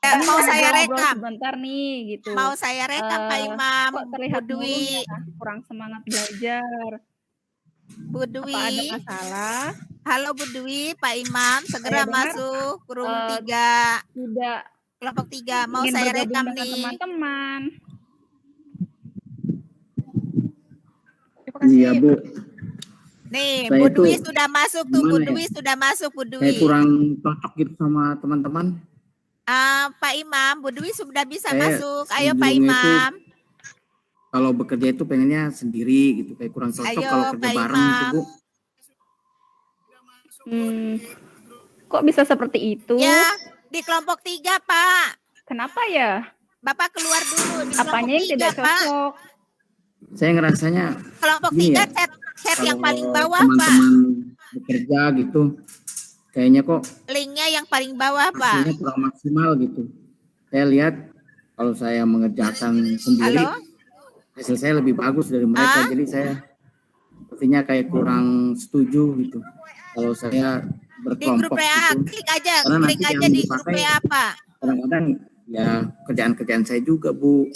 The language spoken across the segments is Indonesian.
Ya, Ini mau saya ngobrol rekam. sebentar nih gitu. Mau saya rekam Pak Imam, Kok Bu terlihat murung Dwi. ya, kurang semangat belajar. Bu Apa ada Dwi. masalah? Halo Bu Dwi, Pak Imam segera Saya dengar masuk room 3. tidak Kelompok 3. Mau ingin saya bergabung rekam dengan nih. teman-teman. Iya Bu. Nih, Saya Bu itu Dwi sudah masuk tuh, Bu gimana ya? Dwi sudah masuk, Bu Saya Dwi. kurang cocok gitu sama teman-teman. Pak Imam, Bu Dwi sudah bisa Saya masuk. Ayo Pak sebelumnya itu Imam. kalau bekerja itu pengennya sendiri gitu, kayak kurang cocok Ayo kalau kerja Pak bareng gitu Imam. Bu. Kok bisa seperti itu? Ya, di kelompok 3 Pak. Kenapa ya? Bapak keluar dulu di kelompok Apanya yang 3 tidak Pak. cocok? Saya ngerasanya Kelompok gini 3 ya, chat yang kalau paling bawah Pak. teman-teman bekerja gitu, kayaknya kok Linknya yang paling bawah hasilnya Pak. kurang maksimal gitu. Saya lihat kalau saya mengerjakan sendiri, Halo? hasil saya lebih bagus dari mereka. Jadi saya sepertinya kayak kurang setuju gitu. Kalau saya Di berkelompok grup WA, gitu, klik aja karena nanti yang di grup dipakai WA Pak. kadang-kadang ya kerjaan-kerjaan saya juga Bu,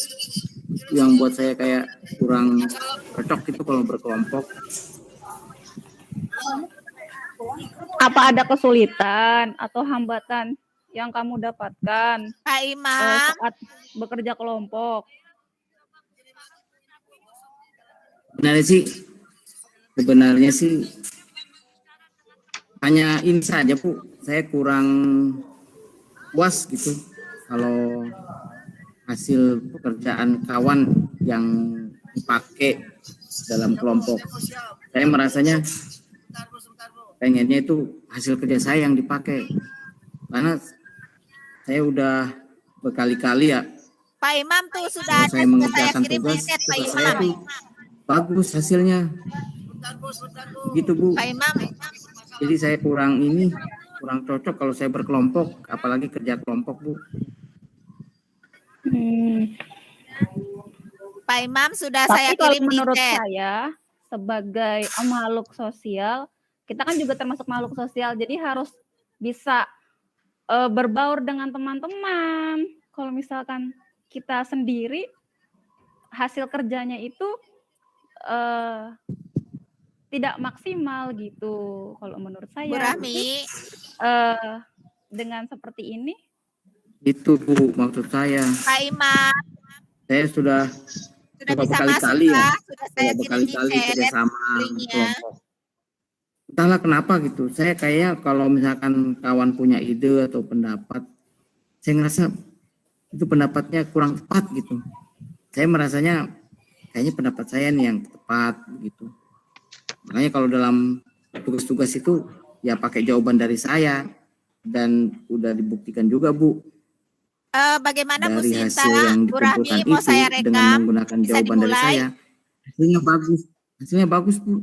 yang buat saya kayak kurang cocok gitu kalau berkelompok. Apa ada kesulitan atau hambatan yang kamu dapatkan Pak Imam saat bekerja kelompok? Sebenarnya sih hanya ini saja Bu, saya kurang puas gitu kalau hasil pekerjaan kawan yang dipakai dalam kelompok. Saya merasanya pengennya itu hasil kerja saya yang dipakai, karena saya udah berkali-kali ya Pak Imam tuh sudah ada, saya mengerjakan tugas Pak saya Imam. tuh bagus hasilnya gitu Bu. Pak Imam, jadi saya kurang cocok kalau saya berkelompok, apalagi kerja kelompok Bu. Pak Imam sudah Tapi saya kalau kirim di menurut chat. saya sebagai makhluk sosial, kita kan juga termasuk makhluk sosial, jadi harus bisa berbaur dengan teman-teman. Kalau misalkan kita sendiri, hasil kerjanya itu tidak maksimal gitu. Kalau menurut saya, Bu Rahmi, dengan seperti ini. Itu Bu maksud saya. Pak Imam, saya sudah bisa berkali-kali masuk, ya, sudah saya kirim di berkali-kali chat kerjasama linknya. kelompok. Entahlah kenapa gitu, saya kayak kalau misalkan kawan punya ide atau pendapat, saya ngerasa itu pendapatnya kurang tepat gitu. Saya merasanya kayaknya pendapat saya nih yang tepat gitu. Makanya kalau dalam tugas-tugas itu ya pakai jawaban dari saya, dan udah dibuktikan juga Bu. Bagaimana Bu Dari Sinta, hasil yang Bu Rahmi, dikumpulkan mau itu saya rekam, dengan menggunakan bisa jawaban dari dimulai? saya, hasilnya bagus Bu.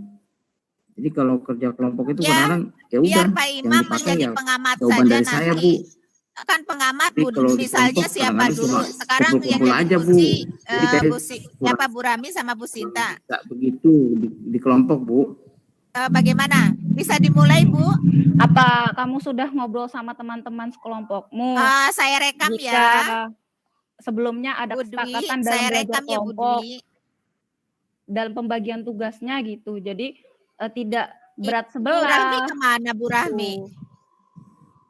Jadi kalau kerja kelompok itu kadang-kadang ya udah Pak yang Imam dipakai menjadi ya pengamat jawaban saja dari nanti. saya Bu. Kan pengamat Jadi Bu, kalau misalnya kelompok, siapa dulu? Sekarang yang kumpul jadi aja Bu. Jadi kayak siapa Bu Rahmi sama Bu Sinta? Tidak begitu di kelompok Bu. Bagaimana? Bisa dimulai Bu? Apa kamu sudah ngobrol sama teman-teman sekelompokmu? Saya rekam jika ya. Sebelumnya ada Bu Dwi, kesepakatan dalam saya belajar rekam ya Bu kelompok, Dwi. dalam pembagian tugasnya gitu. Jadi tidak berat sebelah. Bu Rahmi kemana Bu Rahmi?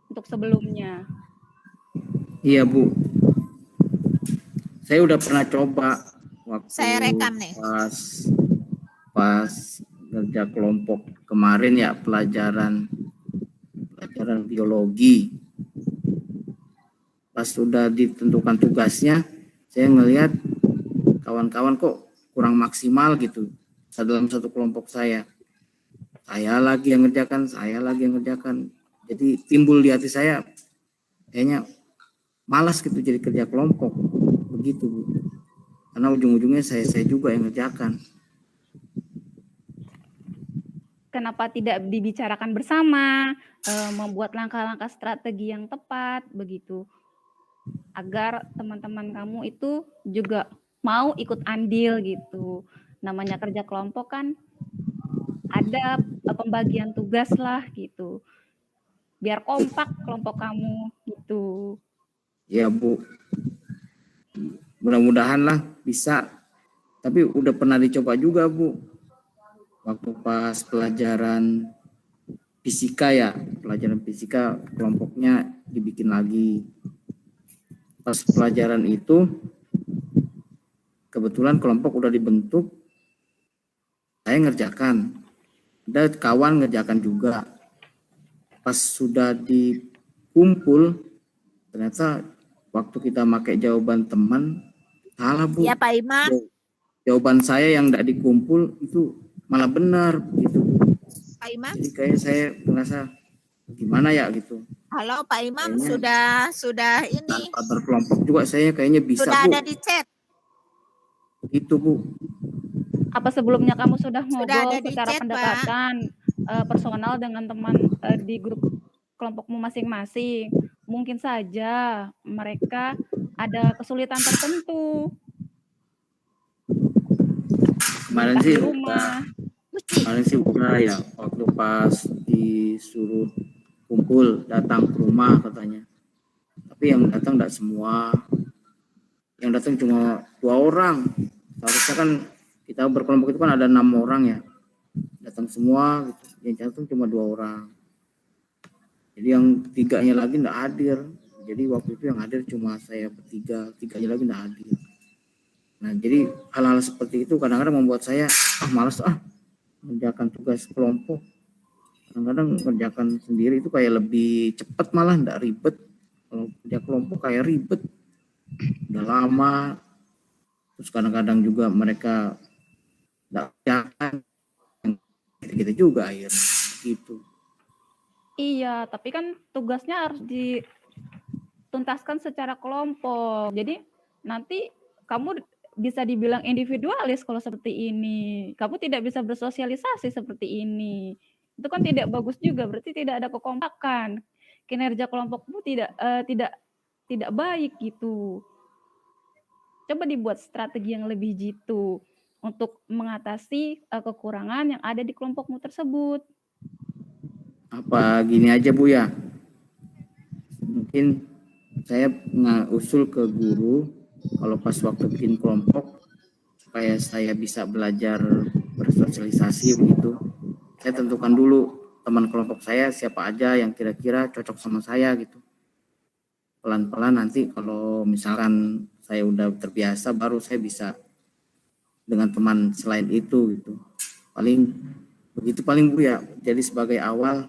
Untuk sebelumnya. Iya Bu. Saya udah pernah coba waktu saya rekam nih. Pas kerja kelompok kemarin ya, pelajaran biologi. Pas sudah ditentukan tugasnya, saya ngelihat kawan-kawan kok kurang maksimal gitu dalam satu kelompok saya. Saya lagi yang ngerjakan. Jadi timbul di hati saya kayaknya malas gitu jadi kerja kelompok begitu Bu. Karena ujung-ujungnya saya juga yang ngerjakan. Kenapa tidak dibicarakan bersama, membuat langkah-langkah strategi yang tepat begitu, agar teman-teman kamu itu juga mau ikut andil gitu. Namanya kerja kelompok kan ada pembagian tugas lah gitu, biar kompak kelompok kamu gitu. Ya Bu, mudah-mudahan lah bisa. Tapi udah pernah dicoba juga Bu. Waktu pas pelajaran fisika ya, pelajaran fisika kelompoknya dibikin lagi. Pas pelajaran itu kebetulan kelompok udah dibentuk, saya ngerjakan. Ada kawan ngerjakan juga. Pas sudah dikumpul, ternyata waktu kita pakai jawaban teman, salah Bu. Ya Pak Imam. Jawaban saya yang tidak dikumpul itu malah benar gitu. Pak Imam. Jadi kayak saya merasa gimana ya gitu. Halo Pak Imam, Kayaknya sudah ini. Tanpa berkelompok juga saya kayaknya bisa Sudah Bu. ada di chat. Itu Bu. Apa sebelumnya kamu sudah ngobrol ada di secara chat, Pak. pendekatan personal dengan teman di grup kelompokmu masing-masing? Mungkin saja mereka ada kesulitan tertentu. Kemarin Entah sih di rumah. udah ya waktu pas disuruh kumpul datang ke rumah katanya. Tapi yang datang tidak semua. Yang datang cuma 2 orang. Seharusnya kan kita berkelompok itu kan ada 6 orang ya. Datang semua gitu. Yang datang cuma 2 orang. Jadi yang 3-nya lagi tidak hadir. Jadi waktu itu yang hadir cuma saya bertiga, 3-nya lagi tidak hadir. Nah, jadi hal-hal seperti itu kadang-kadang membuat saya malas mengerjakan tugas kelompok. Kadang-kadang mengerjakan sendiri itu kayak lebih cepat malah, tidak ribet. Kalau kerja kelompok kayak ribet, udah lama. Terus kadang-kadang juga mereka tidak kerjakan, kita juga akhirnya gitu. Iya, tapi kan tugasnya harus dituntaskan secara kelompok. Jadi nanti kamu bisa dibilang individualis kalau seperti ini. Kamu tidak bisa bersosialisasi seperti ini. Itu kan tidak bagus juga, berarti tidak ada kekompakan. Kinerja kelompokmu tidak baik gitu. Coba dibuat strategi yang lebih jitu untuk mengatasi kekurangan yang ada di kelompokmu tersebut. Apa gini aja Bu ya? Mungkin saya usul ke guru kalau pas waktu bikin kelompok supaya saya bisa belajar bersosialisasi begitu. Saya tentukan dulu teman kelompok saya siapa aja yang kira-kira cocok sama saya gitu. Pelan-pelan nanti kalau misalkan saya udah terbiasa baru saya bisa dengan teman selain itu gitu. Paling begitu paling Bu ya. Jadi sebagai awal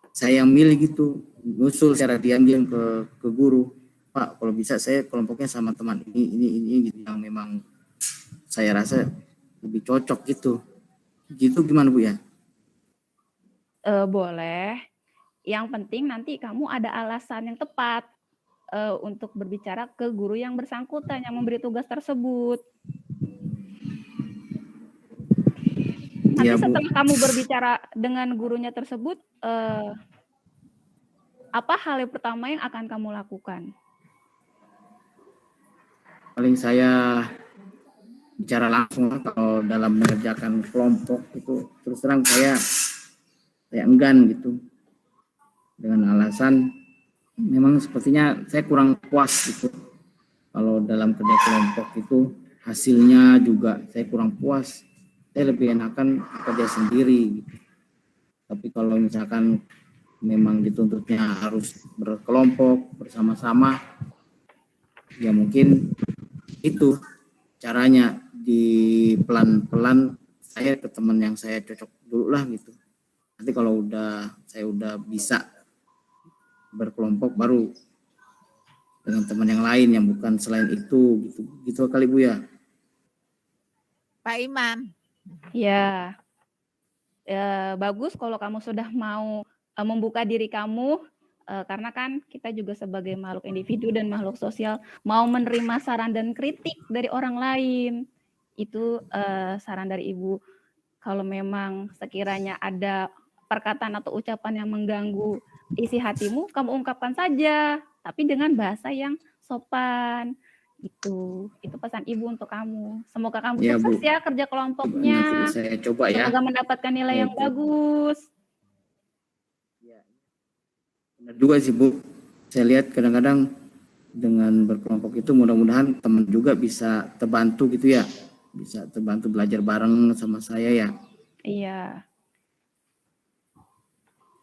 saya yang milih gitu, ngusul secara diam-diam ke guru. Pak, kalau bisa saya kelompoknya sama teman ini gitu yang memang saya rasa lebih cocok gitu. Gitu gimana Bu ya? Boleh. Yang penting nanti kamu ada alasan yang tepat untuk berbicara ke guru yang bersangkutan yang memberi tugas tersebut. Nanti Ya, Bu. setelah kamu berbicara dengan gurunya tersebut, apa hal yang pertama yang akan kamu lakukan? Paling saya bicara langsung kalau dalam mengerjakan kelompok itu terus terang saya enggan gitu dengan alasan memang sepertinya saya kurang puas gitu kalau dalam kerja kelompok itu hasilnya juga saya kurang puas, saya lebih enakan kerja sendiri gitu. Tapi kalau misalkan memang dituntutnya harus berkelompok bersama-sama ya mungkin itu caranya, di pelan-pelan saya ke teman yang saya cocok dulu lah gitu. Nanti kalau saya udah bisa berkelompok baru dengan teman yang lain yang bukan selain itu gitu kali Bu ya. Pak Imam. Ya, bagus kalau kamu sudah mau membuka diri kamu, karena kan kita juga sebagai makhluk individu dan makhluk sosial mau menerima saran dan kritik dari orang lain. Itu saran dari Ibu. Kalau memang sekiranya ada perkataan atau ucapan yang mengganggu isi hatimu, kamu ungkapkan saja, tapi dengan bahasa yang sopan. Itu pesan Ibu untuk kamu. Semoga kamu sukses Bu. Ya kerja kelompoknya. Nanti saya coba ya. Semoga mendapatkan nilai yang bagus. Ya. Benar juga sih Bu. Saya lihat kadang-kadang dengan berkelompok itu mudah-mudahan teman juga bisa terbantu gitu ya, bisa terbantu belajar bareng sama saya ya. Iya.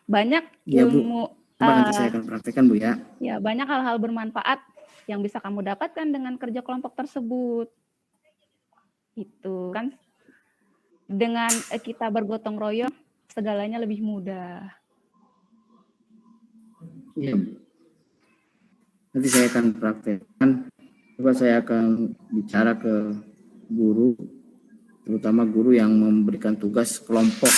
Banyak Iya Bu, ilmu, coba nanti saya akan praktekkan Bu ya. ya banyak hal-hal bermanfaat yang bisa kamu dapatkan dengan kerja kelompok tersebut. Itu kan dengan kita bergotong royong segalanya lebih mudah. Iya Bu. Nanti saya akan praktekkan. Coba saya akan bicara ke guru, terutama guru yang memberikan tugas kelompok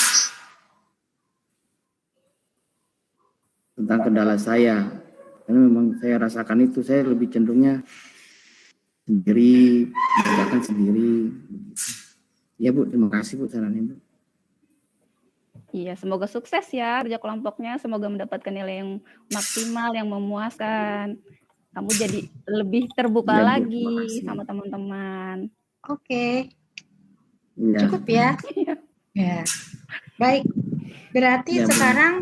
tentang kendala saya. Karena memang saya rasakan itu, saya lebih cenderungnya sendiri, mengerjakan sendiri. Ya Bu, terima kasih Bu sarannya Bu. Iya, semoga sukses ya kerja kelompoknya, semoga mendapatkan nilai yang maksimal, yang memuaskan. Kamu jadi lebih terbuka Ya, Bu, lagi makasih. sama teman-teman. Oke, Ya. cukup ya. Ya, baik. Berarti Ya, Bu. sekarang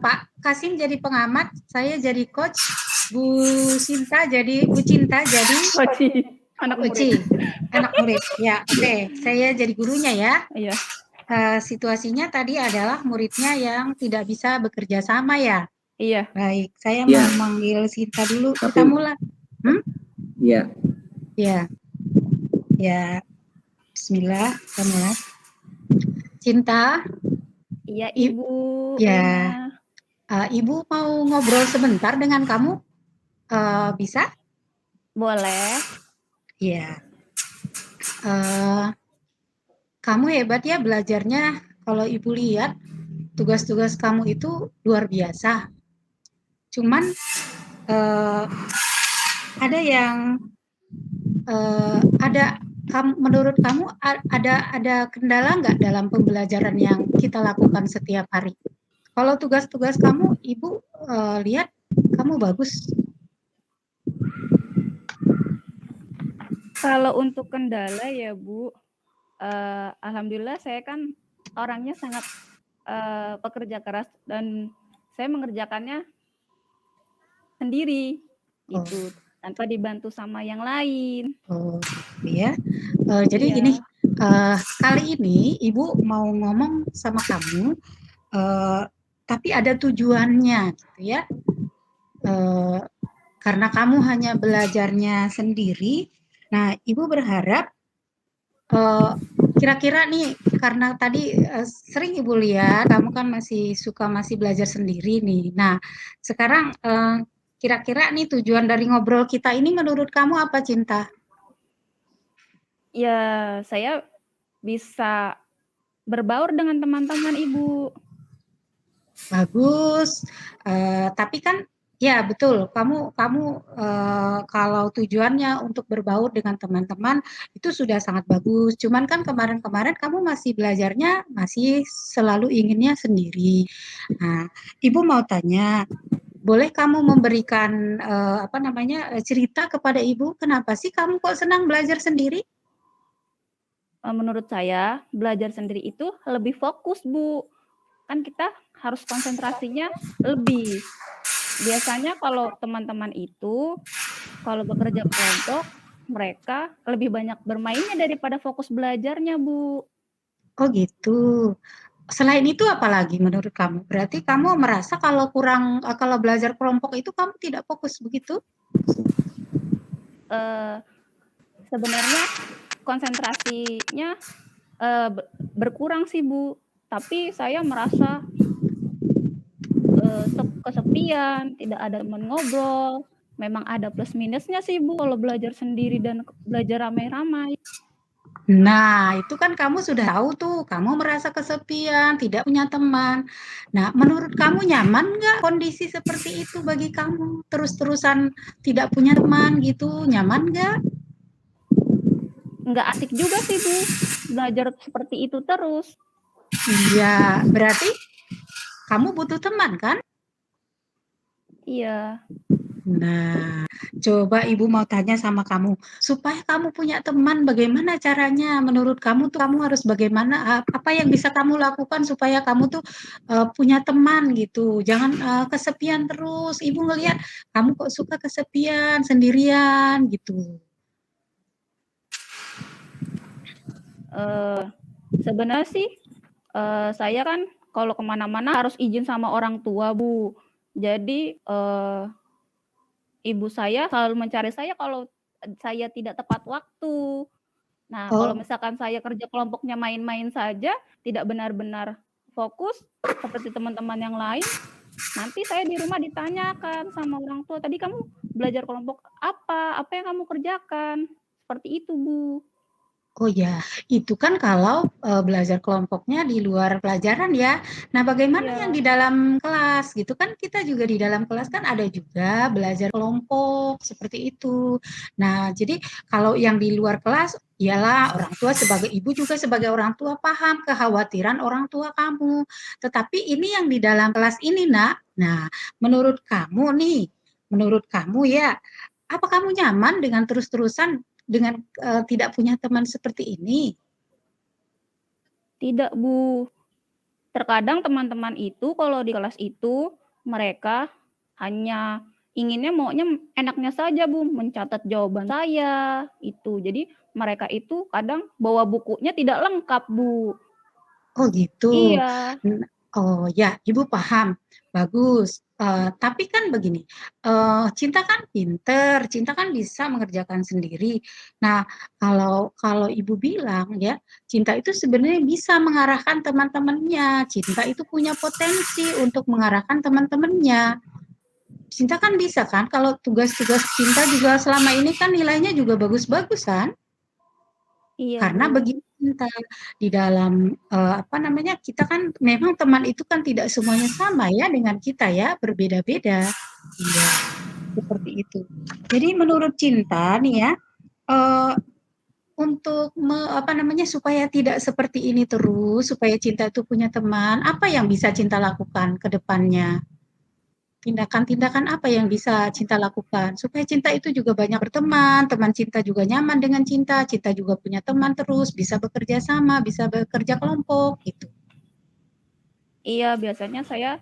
Pak Kasim jadi pengamat, saya jadi coach, Bu Cinta jadi Anak Uci, murid. anak murid. Ya, oke. Saya jadi gurunya ya. Iya, Situasinya tadi adalah muridnya yang tidak bisa bekerja sama ya. iya. Baik, saya Ya. mau manggil Cinta dulu. Tapi- Kita mulai. Ya. Ya. Ya. Bismillah, kita mulai. Cinta, Iya, Ibu. Ya. Rena. Ibu mau ngobrol sebentar dengan kamu? Bisa? Boleh. Iya. Kamu hebat ya belajarnya. Kalau Ibu lihat, tugas-tugas kamu itu luar biasa. Cuman ada yang menurut kamu ada kendala nggak dalam pembelajaran yang kita lakukan setiap hari? Kalau tugas-tugas kamu, Ibu lihat kamu bagus. Kalau untuk kendala ya Bu, alhamdulillah saya kan orangnya sangat pekerja keras dan saya mengerjakannya sendiri gitu, tanpa dibantu sama yang lain. Oh, ya. Jadi Iya. gini, kali ini Ibu mau ngomong sama kamu, tapi ada tujuannya, gitu ya. Karena kamu hanya belajarnya sendiri. Nah, Ibu berharap kira-kira nih, karena tadi sering Ibu lihat kamu kan masih belajar sendiri nih. Nah, sekarang kira-kira nih tujuan dari ngobrol kita ini menurut kamu apa, Cinta? Ya, saya bisa berbaur dengan teman-teman Ibu. Bagus, tapi kan ya betul, kamu kalau tujuannya untuk berbaur dengan teman-teman itu sudah sangat bagus. Cuman kan kemarin-kemarin kamu masih belajarnya masih selalu inginnya sendiri. Nah, Ibu mau tanya, boleh kamu memberikan cerita kepada Ibu, kenapa sih kamu kok senang belajar sendiri? Menurut saya, belajar sendiri itu lebih fokus, Bu. Kan kita harus konsentrasinya lebih. Biasanya kalau teman-teman itu, kalau bekerja kelompok, mereka lebih banyak bermainnya daripada fokus belajarnya, Bu. Oh gitu. Selain itu apa lagi menurut kamu? Berarti kamu merasa kalau belajar kelompok itu kamu tidak fokus begitu? Sebenarnya konsentrasinya berkurang sih Bu, tapi saya merasa kesepian, tidak ada teman ngobrol. Memang ada plus minusnya sih Bu kalau belajar sendiri dan belajar ramai-ramai. Nah, itu kan kamu sudah tahu tuh, kamu merasa kesepian, tidak punya teman. Nah, menurut kamu nyaman nggak kondisi seperti itu bagi kamu? Terus-terusan tidak punya teman gitu, nyaman nggak? Nggak asik juga sih Bu, belajar seperti itu terus. Iya, berarti kamu butuh teman kan? Iya. Nah, coba Ibu mau tanya sama kamu, supaya kamu punya teman bagaimana caranya? Menurut kamu tuh kamu harus bagaimana, apa yang bisa kamu lakukan supaya kamu tuh, punya teman gitu, jangan, kesepian terus. Ibu ngelihat kamu kok suka kesepian, sendirian gitu. Sebenarnya sih saya kan kalau kemana-mana harus izin sama orang tua, Bu. Jadi ibu saya selalu mencari saya kalau saya tidak tepat waktu. Nah, kalau Oh, misalkan saya kerja kelompoknya main-main saja, tidak benar-benar fokus seperti teman-teman yang lain, nanti saya di rumah ditanyakan sama orang tua, "Tadi kamu belajar kelompok apa? Apa yang kamu kerjakan?" Seperti itu, Bu. oh ya, itu kan kalau, belajar kelompoknya di luar pelajaran ya. Nah, bagaimana yang Iya. di dalam kelas gitu kan kita juga di dalam kelas kan ada juga belajar kelompok seperti itu. Nah, jadi kalau yang di luar kelas ialah orang tua sebagai ibu juga sebagai orang tua paham kekhawatiran orang tua kamu. Tetapi ini yang di dalam kelas ini, Nak. Nah, menurut kamu ya, apa kamu nyaman dengan terus-terusan dengan, tidak punya teman seperti ini? Tidak, Bu. Terkadang teman-teman itu kalau di kelas itu mereka hanya inginnya maunya enaknya saja, Bu, mencatat jawaban saya itu. Jadi mereka itu kadang bawa bukunya tidak lengkap, Bu. Oh gitu. Iya. Oh ya, Ibu paham. Bagus. Tapi kan begini, Cinta kan pinter, Cinta kan bisa mengerjakan sendiri. Nah, kalau kalau Ibu bilang ya, Cinta itu sebenarnya bisa mengarahkan teman-temannya. Cinta itu punya potensi untuk mengarahkan teman-temannya. Cinta kan bisa kan, kalau tugas-tugas Cinta juga selama ini kan nilainya juga bagus-bagus kan? Iya, Karena Bu. begini Cinta, di dalam, apa namanya, kita kan memang teman itu kan tidak semuanya sama ya dengan kita ya, berbeda-beda. Iya, seperti itu. Jadi menurut Cinta nih ya, eee, untuk apa namanya, supaya tidak seperti ini terus, supaya Cinta itu punya teman, apa yang bisa Cinta lakukan ke depannya? Tindakan-tindakan apa yang bisa Cinta lakukan? Supaya Cinta itu juga banyak berteman, teman Cinta juga nyaman dengan Cinta, Cinta juga punya teman terus, bisa bekerja sama, bisa bekerja kelompok, gitu. Iya, biasanya saya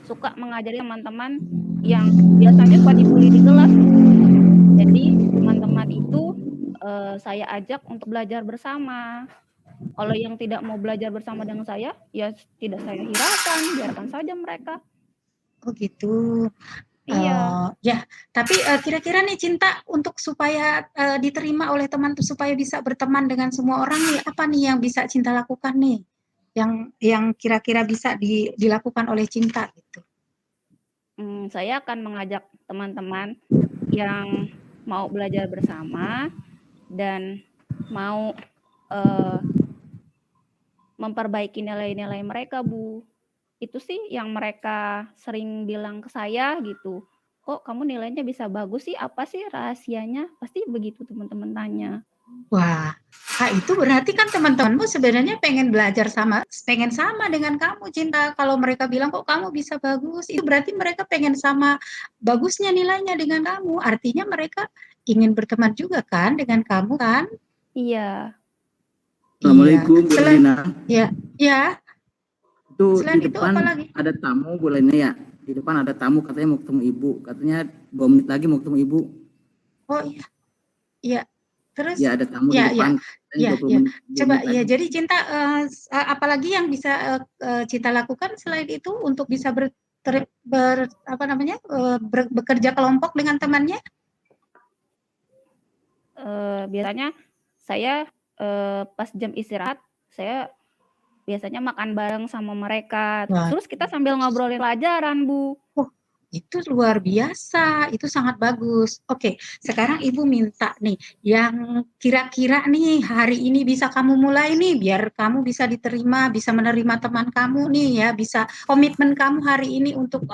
suka mengajari teman-teman yang biasanya suka dibully di kelas, Bu. Jadi teman-teman itu saya ajak untuk belajar bersama. Kalau yang tidak mau belajar bersama dengan saya, ya tidak saya hiraukan, biarkan saja mereka. Oh gitu. Iya. Ya, tapi kira-kira nih Cinta untuk supaya diterima oleh teman supaya bisa berteman dengan semua orang nih, apa nih yang bisa Cinta lakukan nih? Yang kira-kira bisa dilakukan oleh Cinta gitu. Saya akan mengajak teman-teman yang mau belajar bersama dan mau memperbaiki nilai-nilai mereka, Bu. Itu sih yang mereka sering bilang ke saya gitu. Kok kamu nilainya bisa bagus sih? Apa sih rahasianya? Pasti begitu teman-teman tanya. Wah, itu berarti kan teman-temanmu sebenarnya pengen belajar pengen sama dengan kamu Cinta. Kalau mereka bilang kok kamu bisa bagus, itu berarti mereka pengen sama bagusnya nilainya dengan kamu. Artinya mereka ingin berteman juga kan dengan kamu kan? Iya. Assalamualaikum Bu Selain Lina. ya, ya. Itu Selain di itu depan apa lagi? ada tamu Bu Lina ya. Di depan ada tamu katanya mau ketemu Ibu. Katanya 2 menit lagi mau ketemu Ibu. Oh iya, iya. Terus Ya ada tamu di ya, ya, depan. ya, 20 ya. menit, 2 Coba menit ya. lagi. Jadi Cinta, apalagi yang bisa Cinta lakukan selain itu untuk bisa apa namanya, bekerja kelompok dengan temannya? Biasanya saya pas jam istirahat saya biasanya makan bareng sama mereka. Wah, Terus kita sambil ngobrolin pelajaran, Bu. oh, itu luar biasa, itu sangat bagus. Oke, sekarang Ibu minta nih, yang kira-kira nih hari ini bisa kamu mulai nih, biar kamu bisa diterima, bisa menerima teman kamu nih ya, bisa komitmen kamu hari ini untuk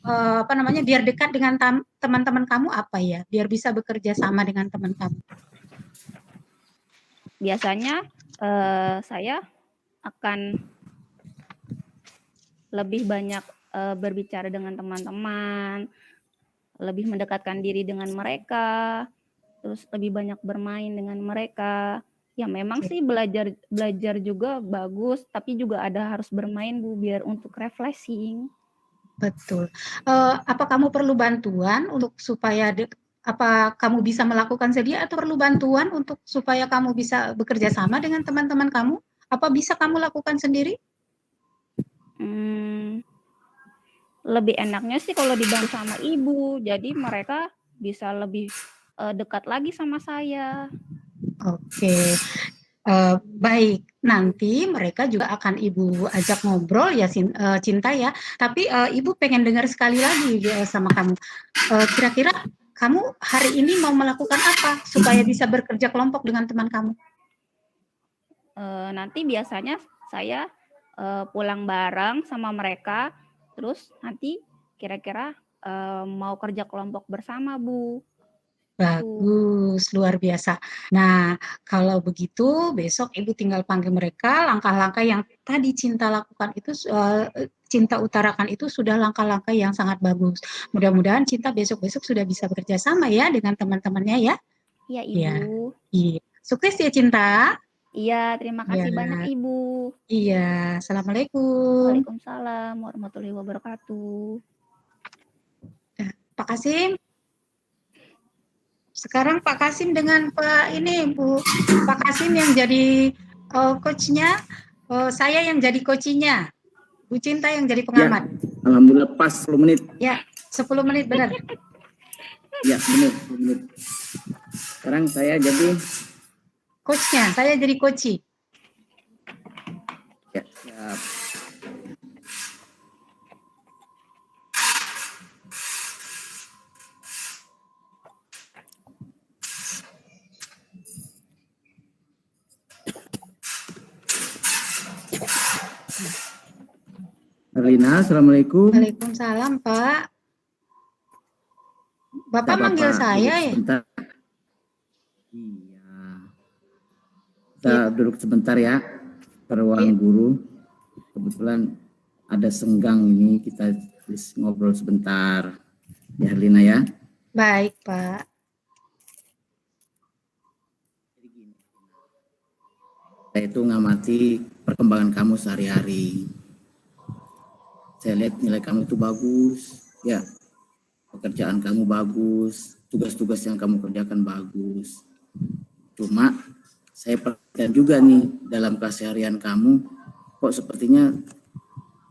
apa namanya, biar dekat dengan teman-teman kamu apa ya, biar bisa bekerja sama dengan teman kamu. Biasanya saya akan lebih banyak berbicara dengan teman-teman, lebih mendekatkan diri dengan mereka, terus lebih banyak bermain dengan mereka. Ya memang Oke. sih belajar juga bagus, tapi juga ada harus bermain Bu, biar untuk refreshing. Betul. Apa kamu perlu bantuan untuk supaya apa kamu bisa melakukan sendiri atau perlu bantuan untuk supaya kamu bisa bekerja sama dengan teman-teman kamu? Apa bisa kamu lakukan sendiri? Lebih enaknya sih kalau dibantu sama ibu, jadi mereka bisa lebih dekat lagi sama saya. Oke. Baik, nanti mereka juga akan Ibu ajak ngobrol ya Cinta ya, tapi Ibu pengen dengar sekali lagi sama kamu. Kira-kira kamu hari ini mau melakukan apa supaya bisa bekerja kelompok dengan teman kamu? Nanti biasanya saya pulang bareng sama mereka, terus nanti kira-kira mau kerja kelompok bersama Bu. Bagus, luar biasa. Nah, kalau begitu besok Ibu tinggal panggil mereka, langkah-langkah yang tadi Cinta lakukan itu, Cinta utarakan itu sudah langkah-langkah yang sangat bagus. Mudah-mudahan Cinta besok-besok sudah bisa bekerja sama ya dengan teman-temannya ya. Iya Iya. Ibu. Iya. Sukses ya Cinta. Iya, terima kasih Iya. banyak Ibu. Iya, assalamualaikum. Waalaikumsalam warahmatullahi wabarakatuh. Pak Kasim. Sekarang Pak Kasim dengan Pak ini Bu. Pak Kasim yang jadi coachnya, saya yang jadi coachinya. Bu Cinta yang jadi pengamat. Ya, alhamdulillah pas 10 menit. Ya, 10 menit benar. Ya, benar 10 menit. Sekarang saya jadi Coachnya, saya jadi coachi. ya, siap. Erlina, assalamualaikum. Waalaikumsalam Pak. Bapak manggil saya ya? Sebentar. Iya. Kita duduk sebentar ya. Ke ruang guru. Kebetulan ada senggang ini, kita ngobrol sebentar. Ya, Erlina ya. Baik, Pak. Saya itu ngamati perkembangan kamu sehari-hari. Saya lihat nilai kamu itu bagus, ya. Pekerjaan kamu bagus, tugas-tugas yang kamu kerjakan bagus. Cuma saya perhatikan juga nih dalam keseharian kamu, kok sepertinya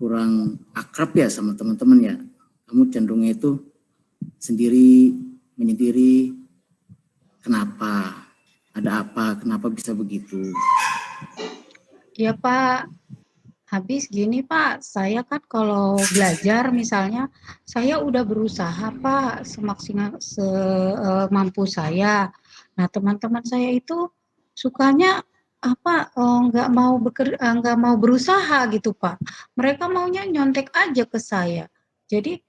kurang akrab ya sama teman-teman ya. Kamu cenderungnya itu sendiri, menyendiri. Kenapa? Ada apa? Kenapa bisa begitu? Ya Pak, habis gini Pak, saya kan kalau belajar misalnya, saya udah berusaha Pak semaksimal semampu saya. Nah teman-teman saya itu sukanya apa nggak mau berusaha gitu Pak. Mereka maunya nyontek aja ke saya. Jadi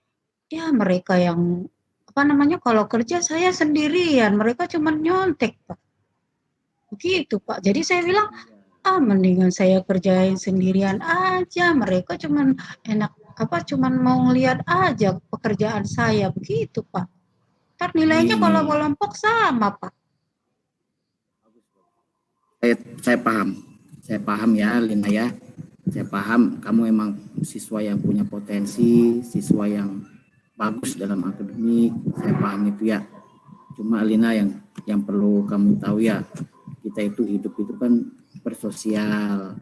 ya mereka yang apa namanya kalau kerja saya sendirian, mereka cuma nyontek Pak. Begitu Pak. Jadi saya bilang mendingan saya kerjain sendirian aja, mereka cuman cuman mau ngelihat aja pekerjaan saya, begitu Pak. Ntar nilainya kalau kelompok sama Pak. Saya paham ya Lina ya, saya paham kamu emang siswa yang punya potensi, siswa yang bagus dalam akademik, saya paham itu ya. Cuma Lina yang perlu kamu tahu ya, kita itu hidup itu kan bersosial,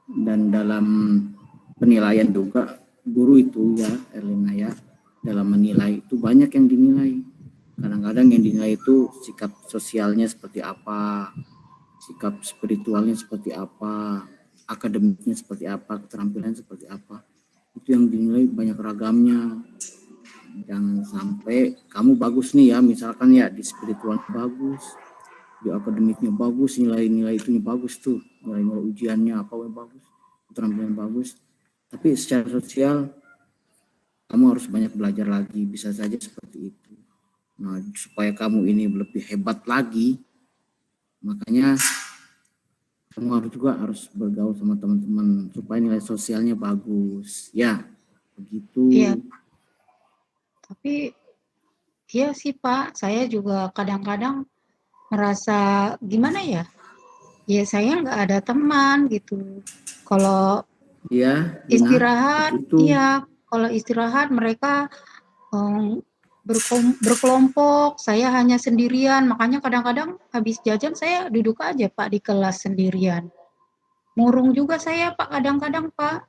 dan dalam penilaian juga guru itu ya Erlina ya, dalam menilai itu banyak yang dinilai. Kadang-kadang yang dinilai itu sikap sosialnya seperti apa, sikap spiritualnya seperti apa, akademiknya seperti apa, keterampilan seperti apa, itu yang dinilai banyak ragamnya. Jangan sampai kamu bagus nih ya, misalkan ya di spiritual bagus, di akademiknya bagus, nilai-nilai itunya bagus tuh, nilai-nilai ujiannya apa bagus, keterampilan bagus, tapi secara sosial kamu harus banyak belajar lagi, bisa saja seperti itu. Nah, supaya kamu ini lebih hebat lagi, makanya kamu harus bergaul sama teman-teman supaya nilai sosialnya bagus, ya. begitu. Iya. Tapi iya sih Pak, saya juga kadang-kadang merasa gimana ya? Ya saya nggak ada teman gitu. Kalau Ya, Lina, istirahat, seperti itu. iya, kalau istirahat mereka berkelompok, saya hanya sendirian. Makanya kadang-kadang habis jajan saya duduk aja Pak di kelas sendirian. Murung juga saya Pak kadang-kadang Pak.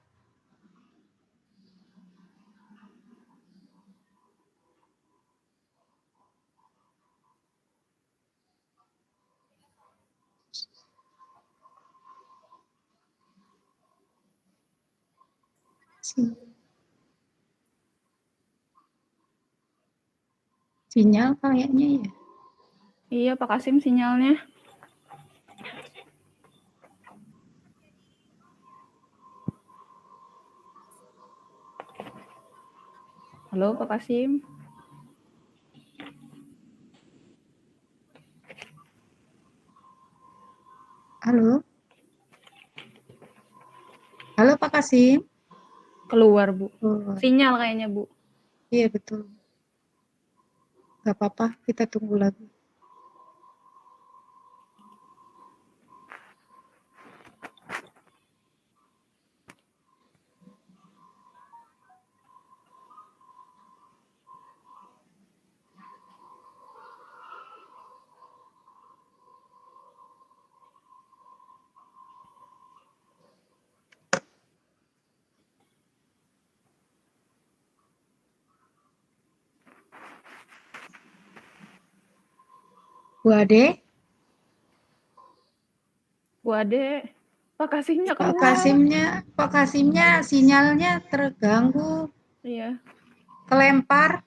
Sinyal kayaknya ya. Iya Pak Kasim sinyalnya. Halo Pak Kasim. Halo. Halo Pak Kasim. Keluar Bu. Oh, Sinyal kayaknya Bu. iya betul. Gak apa-apa, kita tunggu lagi. Bu Ade, Bu Ade. Pak Kasimnya Pak keluar. Kasimnya sinyalnya terganggu, Iya. kelempar.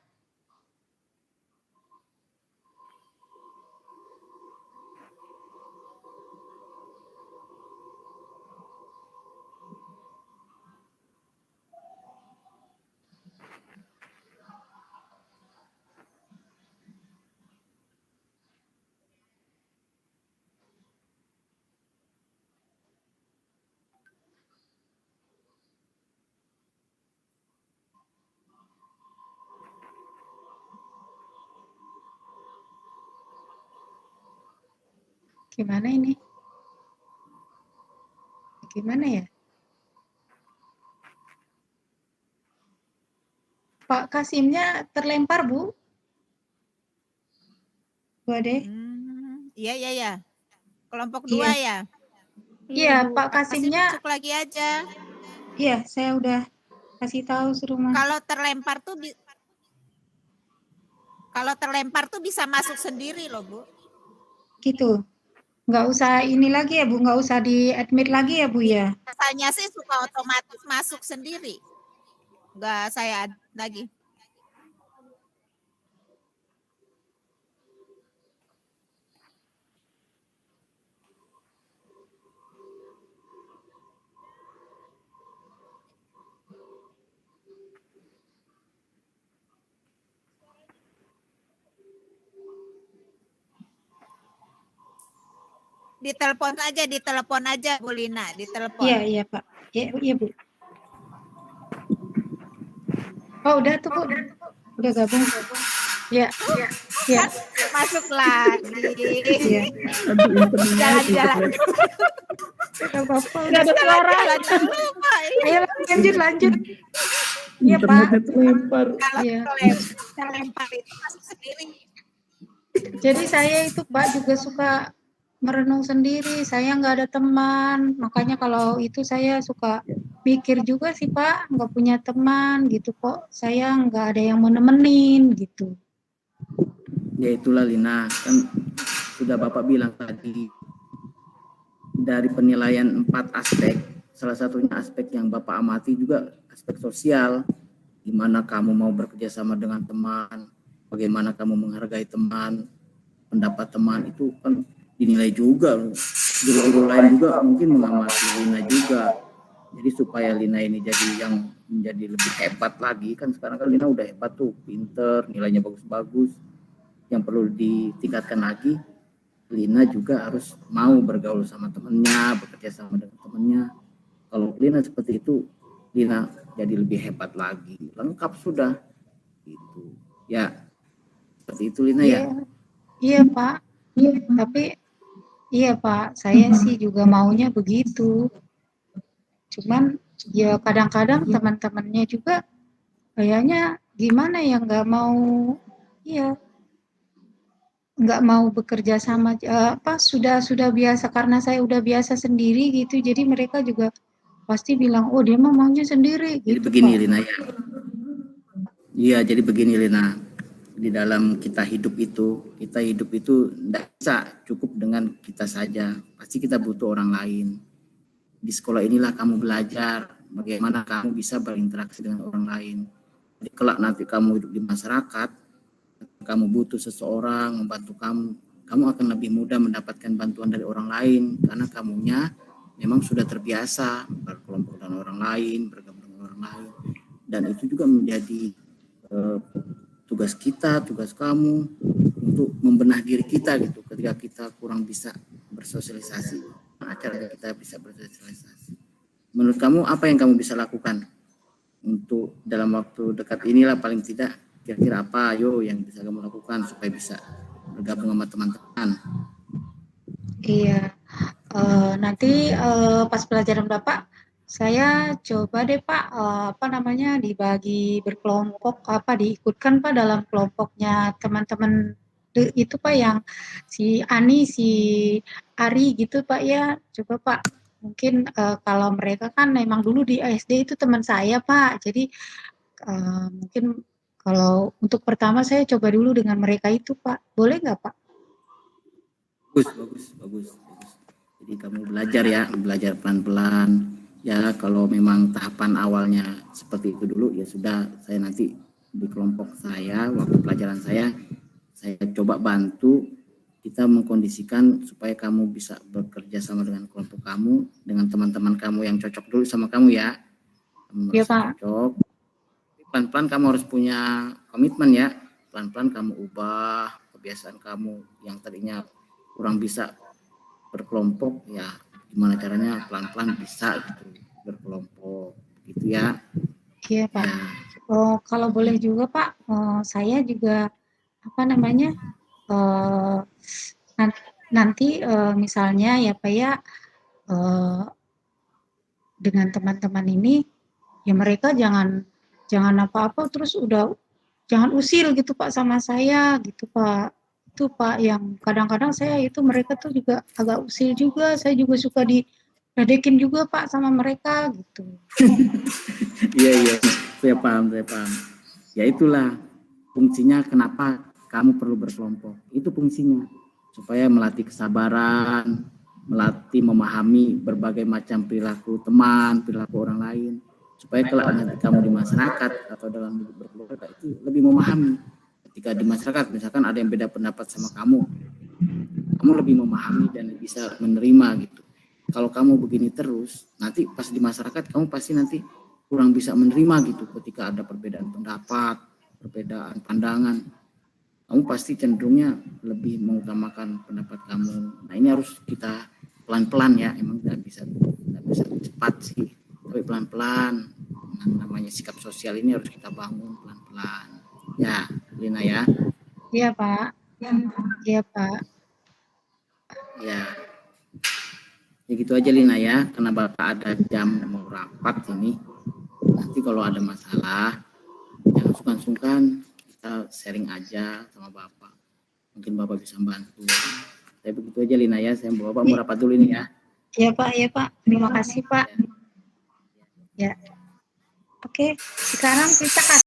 Gimana ini? Gimana ya? Pak Kasimnya terlempar, Bu. Bu Ade. Iya, iya, ya. Kelompok Iya. 2 ya. Iya, Bu. Pak Pak Kasim Kasimnya. masuk lagi aja. Iya, saya udah kasih tahu suruh masuk. Kalau terlempar tuh bisa masuk sendiri loh, Bu. Gitu. Nggak usah ini lagi ya, Bu. Nggak usah di-admit lagi ya, Bu ya. Biasanya sih suka otomatis masuk sendiri. Nggak saya lagi. Ditelepon aja Bu Lina, ditelepon. Iya, iya Pak. Iya Bu. Oh udah tuh Bu, udah gabung. Ya, ya. Masuk lagi. Iya. Jalan-jalan. Tidak apa-apa. Tidak ada suara. Ayo lanjut. Iya Pak. Terlempar. Kalau Iya. terlempar itu masuk sendiri. Jadi saya itu Pak juga suka merenung sendiri. Saya nggak ada teman. Makanya kalau itu saya suka pikir juga sih Pak, nggak punya teman gitu kok. Saya nggak ada yang mau nemenin gitu. Ya itulah Lina, kan sudah Bapak bilang tadi, dari penilaian 4 aspek, salah satunya aspek yang Bapak amati juga aspek sosial, gimana kamu mau bekerja sama dengan teman, bagaimana kamu menghargai teman, pendapat teman itu kan dinilai juga. Guru-guru lain juga mungkin mengamati Lina juga. Jadi supaya Lina ini jadi yang menjadi lebih hebat lagi, kan sekarang kan Lina udah hebat tuh, pinter, nilainya bagus-bagus. Yang perlu ditingkatkan lagi, Lina juga harus mau bergaul sama temennya, bekerja sama dengan temennya. Kalau Lina seperti itu, Lina jadi lebih hebat lagi. Lengkap sudah. Gitu. Ya, seperti itu Lina ya. Iya Pak. Tapi iya Pak, saya sih juga maunya begitu. Cuman ya kadang-kadang teman-temannya juga kayaknya gimana ya, nggak mau bekerja sama, sudah biasa, karena saya udah biasa sendiri gitu, jadi mereka juga pasti bilang, oh dia mah maunya sendiri Jadi gitu begini Pak. Lina ya. Iya, jadi begini Lina. Di dalam kita hidup itu tidak bisa cukup dengan kita saja. Pasti kita butuh orang lain. Di sekolah inilah kamu belajar bagaimana kamu bisa berinteraksi dengan orang lain. Jadi kelak nanti kamu hidup di masyarakat, kamu butuh seseorang membantu kamu, kamu akan lebih mudah mendapatkan bantuan dari orang lain karena kamunya memang sudah terbiasa berkelompok dengan orang lain, bergabung dengan orang lain. Dan itu juga menjadi tugas kita, tugas kamu untuk membenah diri kita gitu. Ketika kita kurang bisa bersosialisasi, acara kita bisa bersosialisasi. Menurut kamu apa yang kamu bisa lakukan untuk dalam waktu dekat inilah paling tidak, kira-kira apa ayo yang bisa kamu lakukan supaya bisa bergabung sama teman-teman? Iya, nanti pas pelajaran Bapak, saya coba deh Pak, dibagi berkelompok, diikutkan Pak dalam kelompoknya teman-teman itu Pak, yang si Ani, si Ari gitu Pak ya. Coba Pak, mungkin kalau mereka kan memang dulu di SD itu teman saya Pak, jadi mungkin kalau untuk pertama saya coba dulu dengan mereka itu Pak, boleh nggak Pak? Bagus. Jadi kamu belajar pelan-pelan. Ya kalau memang tahapan awalnya seperti itu dulu, ya sudah, saya nanti di kelompok saya, waktu pelajaran saya coba bantu kita mengkondisikan supaya kamu bisa bekerja sama dengan kelompok kamu, dengan teman-teman kamu yang cocok dulu sama kamu ya. Kamu Ya, merasa Pak. cocok. Pelan-pelan kamu harus punya komitmen ya. Pelan-pelan kamu ubah kebiasaan kamu yang tadinya kurang bisa berkelompok, ya gimana caranya pelan-pelan bisa gitu berkelompok gitu ya. Iya Pak. Ya. Oh, kalau boleh juga Pak, saya juga nanti misalnya ya Pak ya, dengan teman-teman ini ya mereka jangan apa-apa terus udah jangan usil gitu Pak sama saya gitu Pak. Itu Pak yang kadang-kadang saya itu mereka tuh juga agak usil juga, saya juga suka diledekin juga Pak sama mereka gitu. Iya, saya paham. Ya itulah fungsinya kenapa kamu perlu berkelompok. Itu fungsinya supaya melatih kesabaran, melatih memahami berbagai macam perilaku teman, perilaku orang lain, supaya kelak nanti kamu di masyarakat atau dalam hidup berkeluarga itu lebih memahami. Ketika di masyarakat misalkan ada yang beda pendapat sama kamu lebih memahami dan bisa menerima gitu. Kalau kamu begini terus, nanti pas di masyarakat kamu pasti nanti kurang bisa menerima gitu. Ketika ada perbedaan pendapat, perbedaan pandangan, kamu pasti cenderungnya lebih mengutamakan pendapat kamu. Nah ini harus kita pelan-pelan ya, emang nggak bisa cepat sih, tapi pelan-pelan. Nah, namanya sikap sosial ini harus kita bangun pelan-pelan. Ya, Lina ya. Iya Pak. Iya Pak. Ya. Ya gitu aja Lina ya, karena Bapak ada jam mau rapat ini. Nanti kalau ada masalah, jangan sungkan-sungkan, kita sharing aja sama Bapak. Mungkin Bapak bisa bantu. Saya begitu aja Lina ya, saya Bapak mau rapat dulu ini ya. Iya Pak. Terima kasih Pak. Ya. Oke, sekarang kita kasih